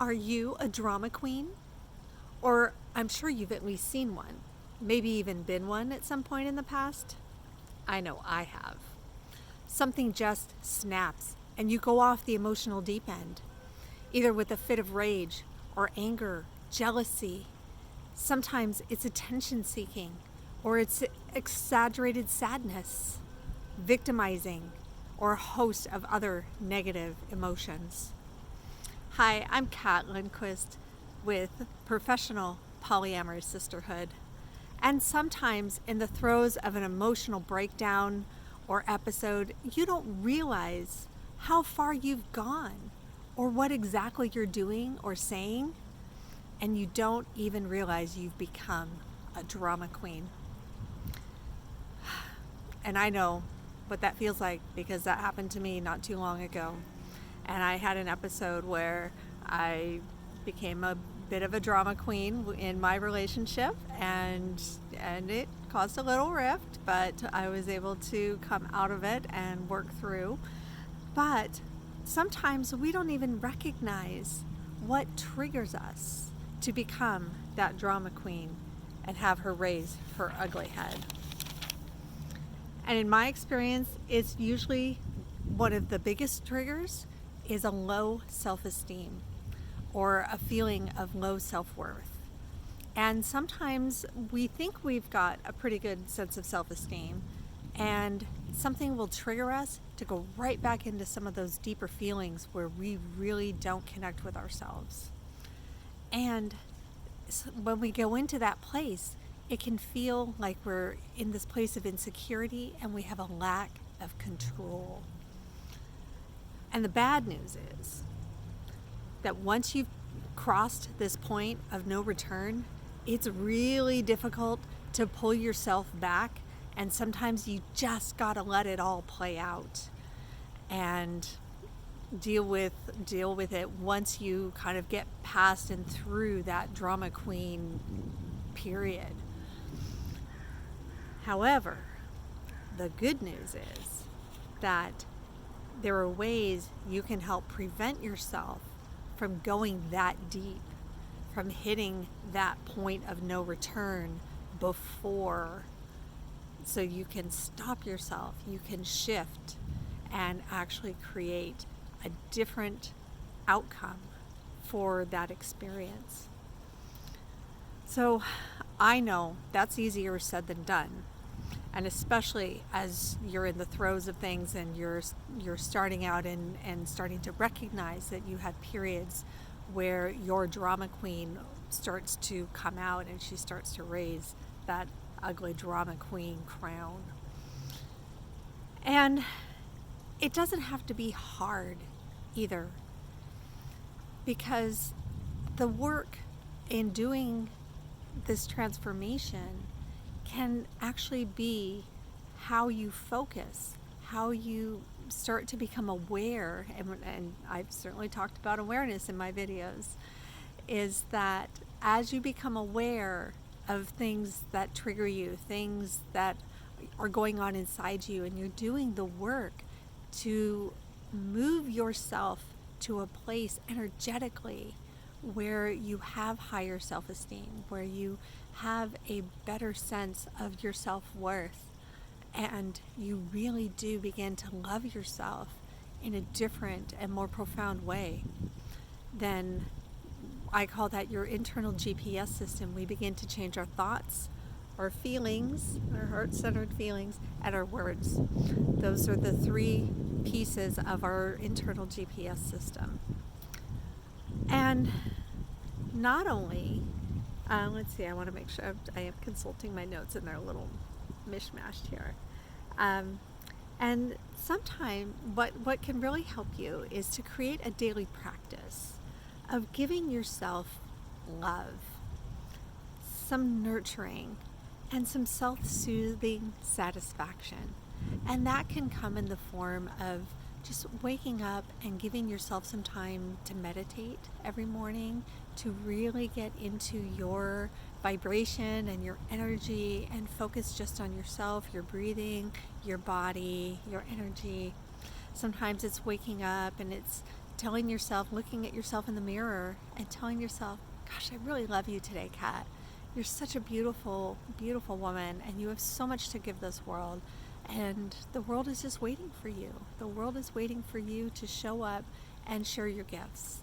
Are you a drama queen? Or I'm sure you've at least seen one, maybe even been one at some point in the past. I know I have. Something just snaps and you go off the emotional deep end, either with a fit of rage or anger, jealousy. Sometimes it's attention seeking or it's exaggerated sadness, victimizing, or a host of other negative emotions. Hi, I'm Kat Lindquist with Professional Polyamorous Sisterhood. And sometimes in the throes of an emotional breakdown or episode, you don't realize how far you've gone or what exactly you're doing or saying, and you don't even realize you've become a drama queen. And I know what that feels like because that happened to me not too long ago. And I had an episode where I became a bit of a drama queen in my relationship, and it caused a little rift, but I was able to come out of it and work through. But sometimes we don't even recognize what triggers us to become that drama queen and have her raise her ugly head. And in my experience, it's usually one of the biggest triggers is a low self-esteem or a feeling of low self-worth. And sometimes we think we've got a pretty good sense of self-esteem, and something will trigger us to go right back into some of those deeper feelings where we really don't connect with ourselves. And when we go into that place, it can feel like we're in this place of insecurity and we have a lack of control. And the bad news is that once you've crossed this point of no return, it's really difficult to pull yourself back, and sometimes you just gotta let it all play out and deal with it once you kind of get past and through that drama queen period. However, the good news is that there are ways you can help prevent yourself from going that deep, from hitting that point of no return before, so you can stop yourself, you can shift and actually create a different outcome for that experience. So I know that's easier said than done. And especially as you're in the throes of things and you're starting out and starting to recognize that you have periods where your drama queen starts to come out and she starts to raise that ugly drama queen crown. And it doesn't have to be hard either, because the work in doing this transformation can actually be how you focus, how you start to become aware, and I've certainly talked about awareness in my videos, is that as you become aware of things that trigger you, things that are going on inside you, and you're doing the work to move yourself to a place energetically where you have higher self-esteem, where you have a better sense of your self-worth, and you really do begin to love yourself in a different and more profound way, then I call that your internal GPS system. We begin to change our thoughts, our feelings, our heart-centered feelings, and our words. Those are the three pieces of our internal GPS system. And not only, let's see, I want to make sure I am consulting my notes and they're a little mishmashed here. And sometimes what can really help you is to create a daily practice of giving yourself love, some nurturing, and some self-soothing satisfaction. And that can come in the form of just waking up and giving yourself some time to meditate every morning, to really get into your vibration and your energy and focus just on yourself, your breathing, your body, your energy. Sometimes it's waking up and it's telling yourself, looking at yourself in the mirror and telling yourself, gosh, I really love you today, Kat. You're such a beautiful, beautiful woman, and you have so much to give this world. And the world is just waiting for you. The world is waiting for you to show up and share your gifts.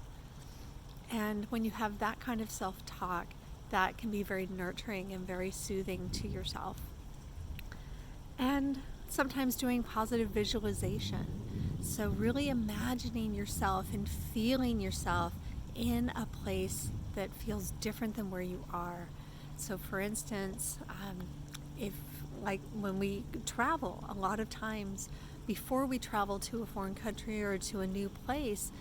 And when you have that kind of self-talk, that can be very nurturing and very soothing to yourself. And sometimes doing positive visualization. So really imagining yourself and feeling yourself in a place that feels different than where you are. So for instance, if like when we travel, a lot of times before we travel to a foreign country or to a new place,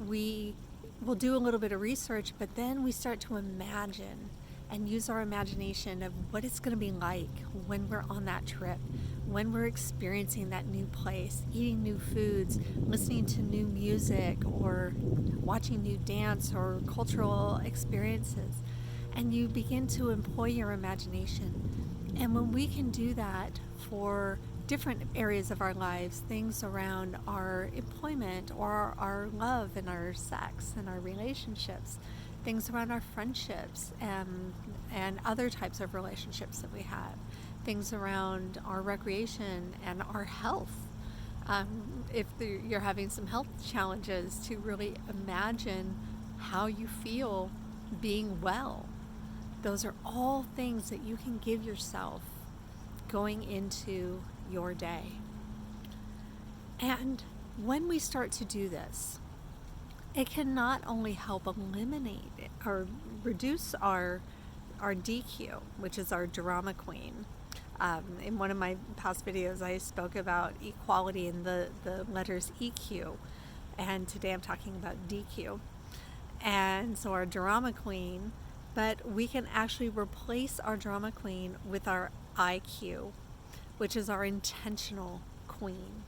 we will do a little bit of research, but then we start to imagine and use our imagination of what it's going to be like when we're on that trip, when we're experiencing that new place, eating new foods, listening to new music, or watching new dance or cultural experiences. And you begin to employ your imagination. And when we can do that for different areas of our lives, things around our employment or our love and our sex and our relationships, things around our friendships and other types of relationships that we have, things around our recreation and our health. If you're having some health challenges, to really imagine how you feel being well. Those are all things that you can give yourself going into your day. And when we start to do this, it can not only help eliminate or reduce our DQ, which is our drama queen. In one of my past videos, I spoke about equality in the letters EQ, and today I'm talking about DQ. And so our drama queen, but we can actually replace our drama queen with our IQ, which is our intentional queen.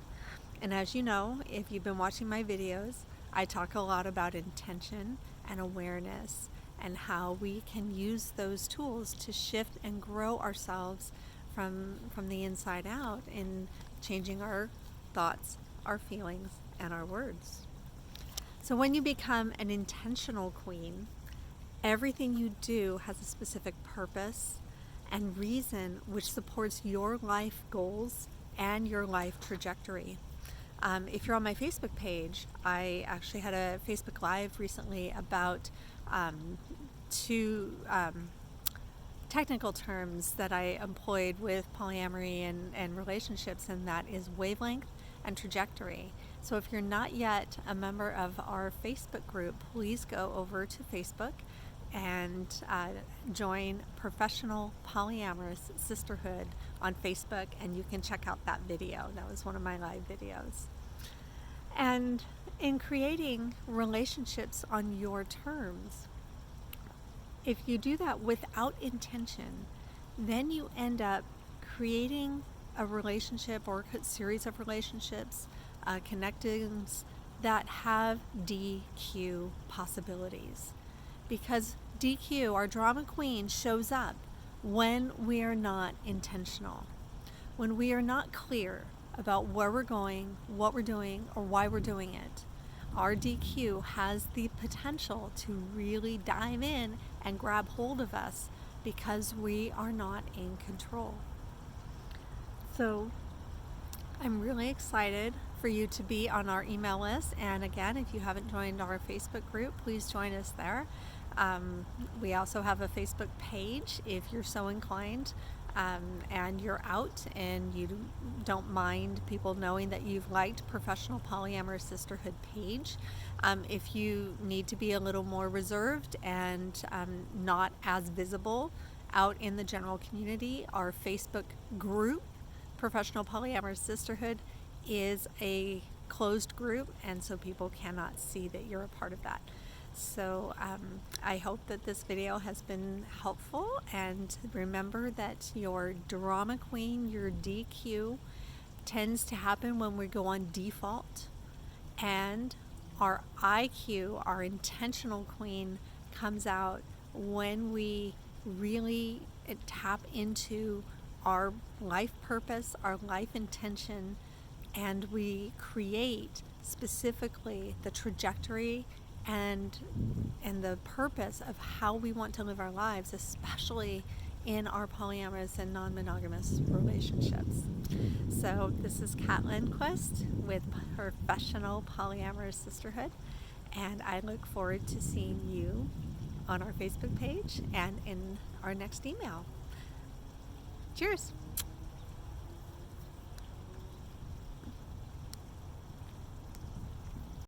And as you know, if you've been watching my videos, I talk a lot about intention and awareness and how we can use those tools to shift and grow ourselves from the inside out in changing our thoughts, our feelings, and our words. So when you become an intentional queen, everything you do has a specific purpose and reason which supports your life goals and your life trajectory. If you're on my Facebook page, I actually had a Facebook Live recently about two technical terms that I employed with polyamory and relationships, and that is wavelength and trajectory. So if you're not yet a member of our Facebook group, please go over to Facebook and join Professional Polyamorous Sisterhood on Facebook, and you can check out that video. That was one of my live videos. And in creating relationships on your terms, if you do that without intention, then you end up creating a relationship or a series of relationships, connections that have DQ possibilities. Because DQ, our drama queen, shows up when we are not intentional, when we are not clear about where we're going, what we're doing, or why we're doing it. Our DQ has the potential to really dive in and grab hold of us because we are not in control. So I'm really excited for you to be on our email list. And again, if you haven't joined our Facebook group, please join us there. We also have a Facebook page if you're so inclined, and you're out and you don't mind people knowing that you've liked Professional Polyamorous Sisterhood page. If you need to be a little more reserved and not as visible out in the general community, our Facebook group, Professional Polyamorous Sisterhood, is a closed group, and so people cannot see that you're a part of that. So I hope that this video has been helpful, and remember that your drama queen, your DQ, tends to happen when we go on default, and our IQ, our intentional queen, comes out when we really tap into our life purpose, our life intention, and we create specifically the trajectory and the purpose of how we want to live our lives, especially in our polyamorous and non-monogamous relationships. So this is Kat Lindquist with Professional Polyamorous Sisterhood, and I look forward to seeing you on our Facebook page and in our next email. Cheers!